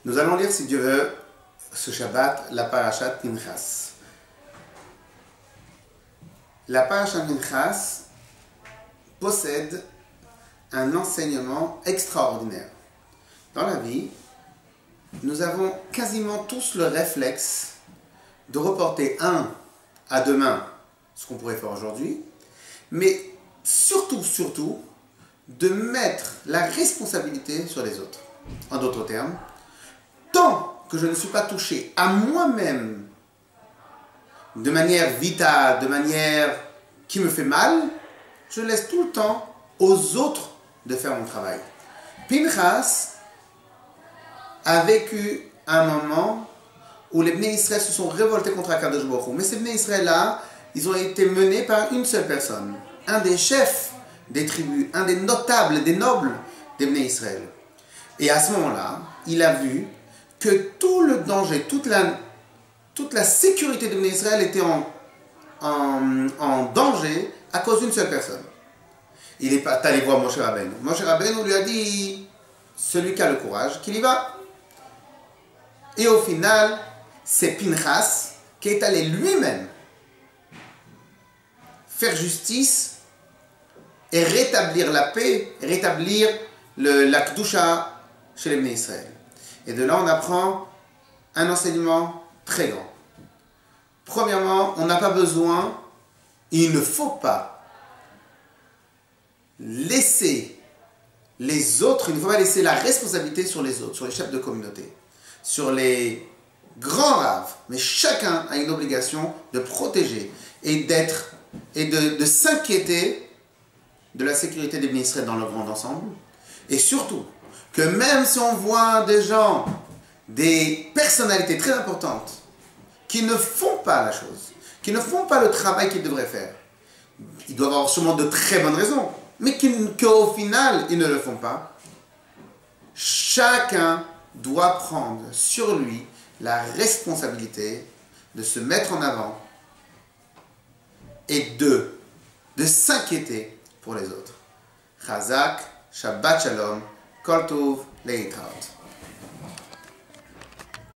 Nous allons lire, si Dieu veut, ce Shabbat, la parashat Pinchas. La parashat Pinchas possède un enseignement extraordinaire. Dans la vie, nous avons quasiment tous le réflexe de reporter à demain ce qu'on pourrait faire aujourd'hui, mais surtout, de mettre la responsabilité sur les autres. En d'autres termes, tant que je ne suis pas touché à moi-même de manière vitale, de manière qui me fait mal, je laisse tout le temps aux autres de faire mon travail. Pinchas a vécu un moment où les Bnei Israël se sont révoltés contre Akadosh Baruch Hu. Mais ces Bnei Israël-là, ils ont été menés par une seule personne, un des chefs des tribus, un des notables, des nobles des Bnei Israël. Et à ce moment-là, il a vu que tout le danger, toute la sécurité des Bnei Israël était en danger à cause d'une seule personne. Il est allé voir Moshe Rabbeinu. Moshe Rabbeinu lui a dit, celui qui a le courage, qu'il y va. Et au final, c'est Pinchas qui est allé lui-même faire justice et rétablir la paix, rétablir la Kedusha chez les Bnei Israël. Et de là, on apprend un enseignement très grand. Premièrement, on n'a pas besoin, il ne faut pas laisser les autres, il ne faut pas laisser la responsabilité sur les autres, sur les chefs de communauté, sur les grands raves. Mais chacun a une obligation de protéger et de s'inquiéter de la sécurité des Bnei Israël dans le grand ensemble. Et surtout, que même si on voit des gens, des personnalités très importantes, qui ne font pas la chose, qui ne font pas le travail qu'ils devraient faire, ils doivent avoir sûrement de très bonnes raisons, mais qu'au final, ils ne le font pas. Chacun doit prendre sur lui la responsabilité de se mettre en avant et de s'inquiéter pour les autres. Chazak, Shabbat Shalom, Kol Tov, Leitraot.